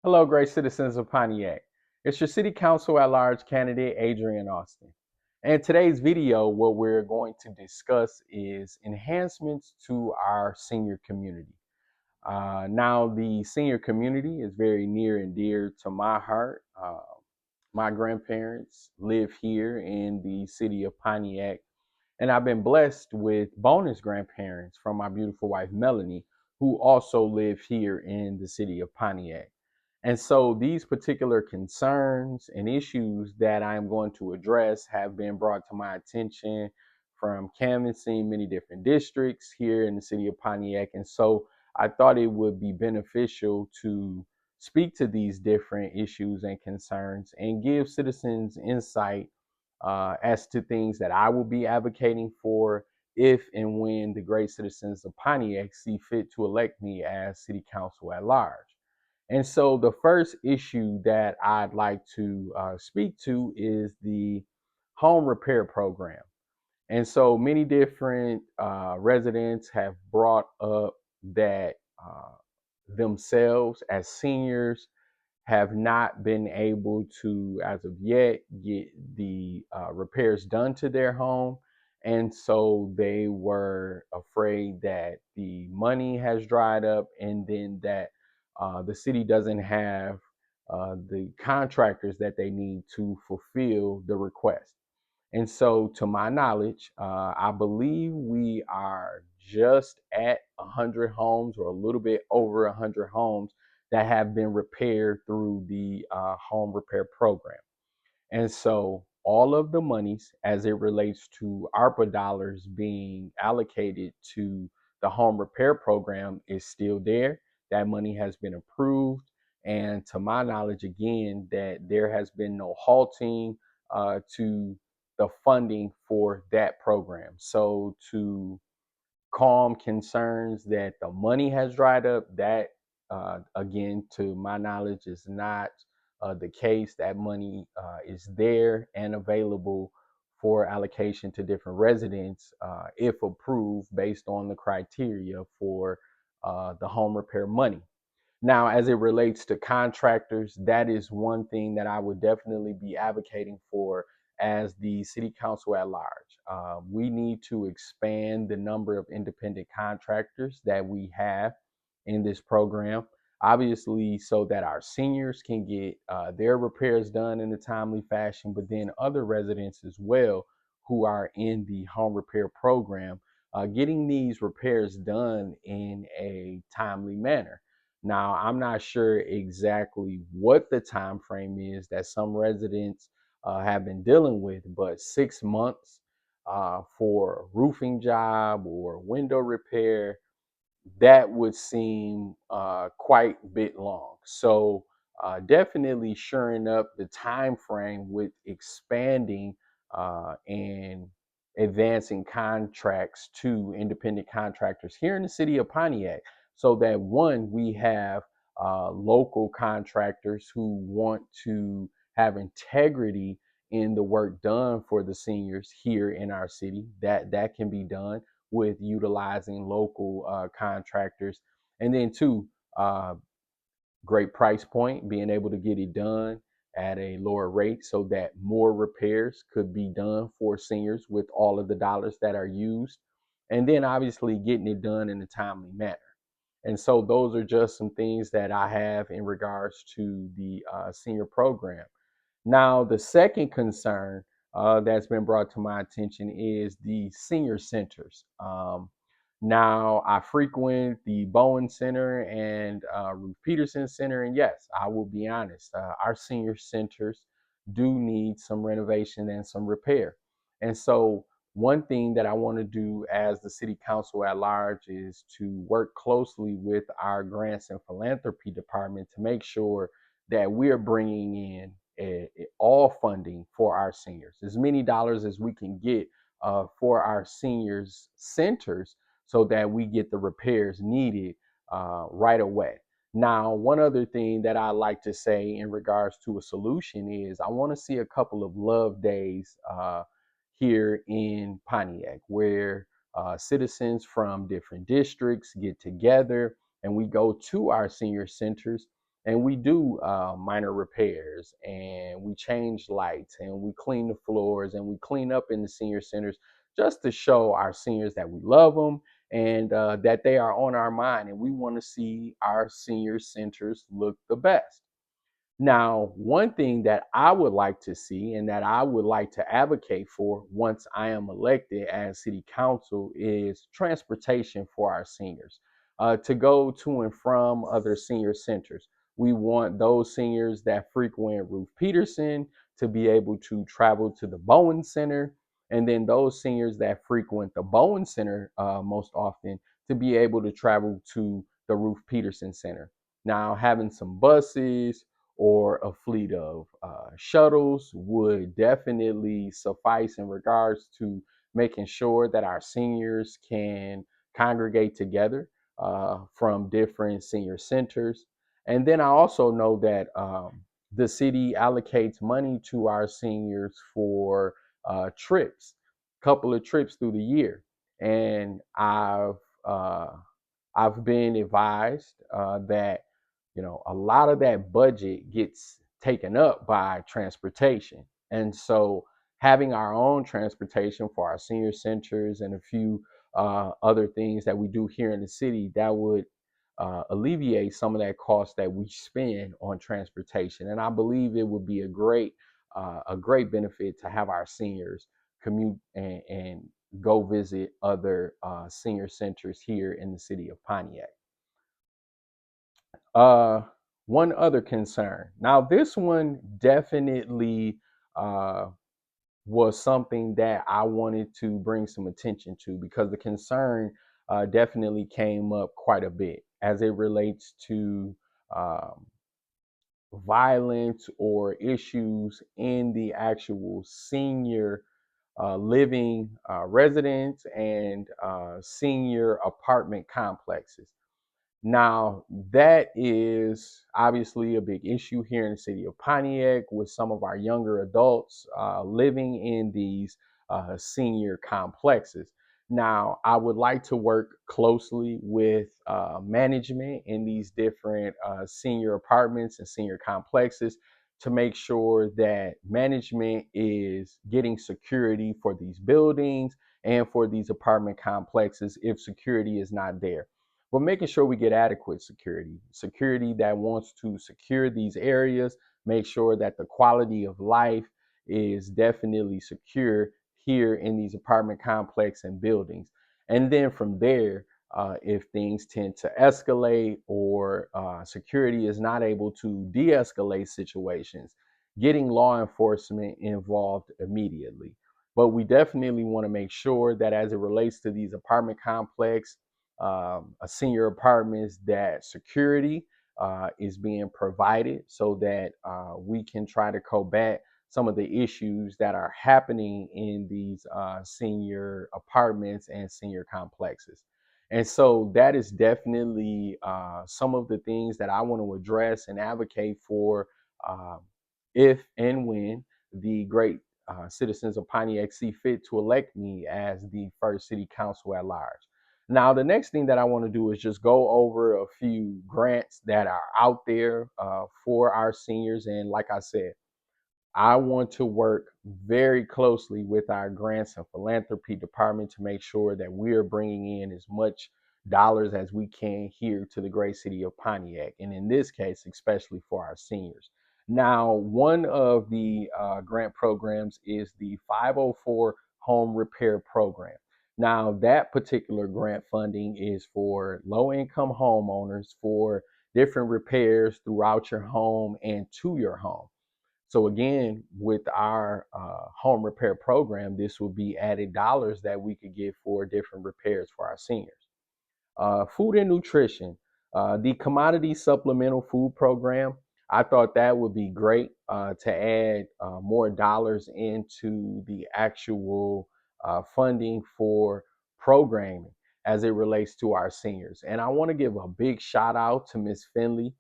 Hello, great citizens of Pontiac. It's your City Council at Large candidate, Adrian Austin. And today's video, what we're going to discuss is enhancements to our senior community. Now, the senior community is very near and dear to my heart. My grandparents live here in the city of Pontiac, and I've been blessed with bonus grandparents from my beautiful wife, Melanie, who also live here in the city of Pontiac. And so these particular concerns and issues that I'm going to address have been brought to my attention from canvassing many different districts here in the city of Pontiac. And so I thought it would be beneficial to speak to these different issues and concerns and give citizens insight as to things that I will be advocating for if and when the great citizens of Pontiac see fit to elect me as city council at large. And so the first issue that I'd like to speak to is the home repair program. And so many different residents have brought up that themselves as seniors have not been able to, as of yet, get the repairs done to their home. And so they were afraid that the money has dried up and then that the city doesn't have the contractors that they need to fulfill the request. And so, to my knowledge, I believe we are just at 100 homes or a little bit over 100 homes that have been repaired through the home repair program. And so, all of the monies as it relates to ARPA dollars being allocated to the home repair program is still there. That money has been approved. And to my knowledge, again, that there has been no halting to the funding for that program. So, to calm concerns that the money has dried up. That, again, to my knowledge, is not the case. That money is there and available for allocation to different residents if approved based on the criteria for the home repair money. Now, as it relates to contractors, that is one thing that I would definitely be advocating for as the city council at large. We need to expand the number of independent contractors that we have in this program, obviously, so that our seniors can get their repairs done in a timely fashion, but then other residents as well who are in the home repair program, getting these repairs done in a timely manner. Now, I'm not sure exactly what the time frame is that some residents have been dealing with, but 6 months for a roofing job or window repair, that would seem quite a bit long. So definitely shoring up the time frame with expanding and advancing contracts to independent contractors here in the city of Pontiac, so that one, we have local contractors who want to have integrity in the work done for the seniors here in our city. That can be done with utilizing local contractors. And then two, uh, great price point, being able to get it done at a lower rate so that more repairs could be done for seniors with all of the dollars that are used. And then obviously getting it done in a timely manner. And so those are just some things that I have in regards to the senior program. Now, the second concern that's been brought to my attention is the senior centers. Now, I frequent the Bowen Center and Ruth Peterson Center, and yes, I will be honest, our senior centers do need some renovation and some repair. And so, one thing that I want to do as the city council at large is to work closely with our grants and philanthropy department to make sure that we're bringing in all funding for our seniors, as many dollars as we can get for our seniors centers, so that we get the repairs needed right away. Now, one other thing that I like to say in regards to a solution is I want to see a couple of love days here in Pontiac where citizens from different districts get together and we go to our senior centers and we do minor repairs, and we change lights, and we clean the floors, and we clean up in the senior centers just to show our seniors that we love them, and that they are on our mind, and we want to see our senior centers look the best. Now, one thing that I would like to see and that I would like to advocate for once I am elected as city council is transportation for our seniors to go to and from other senior centers. We want those seniors that frequent Ruth Peterson to be able to travel to the Bowen Center, and then those seniors that frequent the Bowen Center most often to be able to travel to the Ruth Peterson Center. Now, having some buses or a fleet of shuttles would definitely suffice in regards to making sure that our seniors can congregate together from different senior centers. And then I also know that the city allocates money to our seniors for trips, couple of trips through the year. And uh, I've been advised that a lot of that budget gets taken up by transportation, and so having our own transportation for our senior centers and a few other things that we do here in the city that would alleviate some of that cost that we spend on transportation. And I believe it would be a great benefit to have our seniors commute and go visit other senior centers here in the city of Pontiac. Uh, One other concern. Now, this one definitely uh, was something that I wanted to bring some attention to because the concern definitely came up quite a bit as it relates to um, violence or issues in the actual senior living residence and senior apartment complexes. Now, that is obviously a big issue here in the city of Pontiac with some of our younger adults living in these senior complexes. Now, I would like to work closely with management in these different senior apartments and senior complexes to make sure that management is getting security for these buildings and for these apartment complexes if security is not there, but making sure we get adequate security that wants to secure these areas, make sure that the quality of life is definitely secure here in these apartment complex and buildings. And then from there, if things tend to escalate or security is not able to de-escalate situations, getting law enforcement involved immediately. But we definitely want to make sure that as it relates to these apartment complex, a senior apartments, that security is being provided so that we can try to combat some of the issues that are happening in these senior apartments and senior complexes. And so that is definitely some of the things that I want to address and advocate for uh, if and when the great citizens of Pontiac see fit to elect me as the first city council at large. Now, the next thing that I want to do is just go over a few grants that are out there for our seniors. And like I said, I want to work very closely with our grants and philanthropy department to make sure that we are bringing in as much dollars as we can here to the great city of Pontiac. And in this case, especially for our seniors. Now, one of the grant programs is the 504 Home Repair Program. Now, that particular grant funding is for low income homeowners for different repairs throughout your home and to your home. So again, with our home repair program, this will be added dollars that we could get for different repairs for our seniors. Food and nutrition, the commodity supplemental food program. I thought that would be great to add more dollars into the actual funding for programming as it relates to our seniors. And I want to give a big shout out to Miss Finley,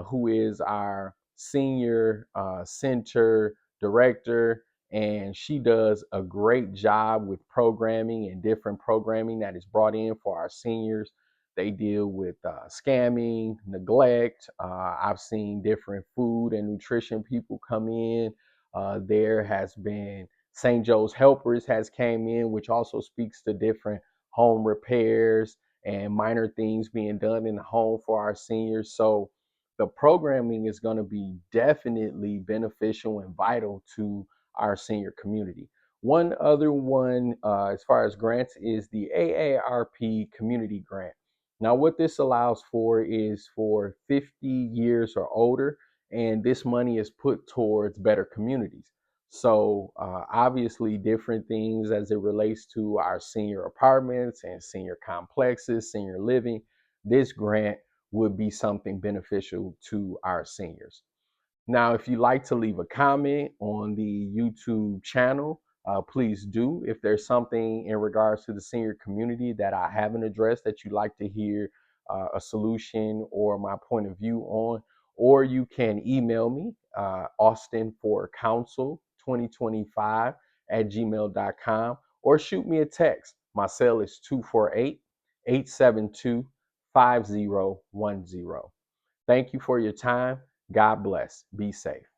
who is our senior center director, and she does a great job with programming and different programming that is brought in for our seniors. They deal with scamming, neglect. I've seen different food and nutrition people come in. There has been St. Joe's Helpers has came in, which also speaks to different home repairs and minor things being done in the home for our seniors. So the programming is going to be definitely beneficial and vital to our senior community. One other one, as far as grants, is the AARP Community Grant. Now, what this allows for is for 50 years or older, and this money is put towards better communities. So, obviously, different things as it relates to our senior apartments and senior complexes, senior living. This grant would be something beneficial to our seniors. Now, if you'd like to leave a comment on the YouTube channel, please do. If there's something in regards to the senior community that I haven't addressed that you'd like to hear a solution or my point of view on, or you can email me, Austin for Counsel 2025 at gmail.com, or shoot me a text. My cell is 248 872 5010. Thank you for your time. God bless. Be safe.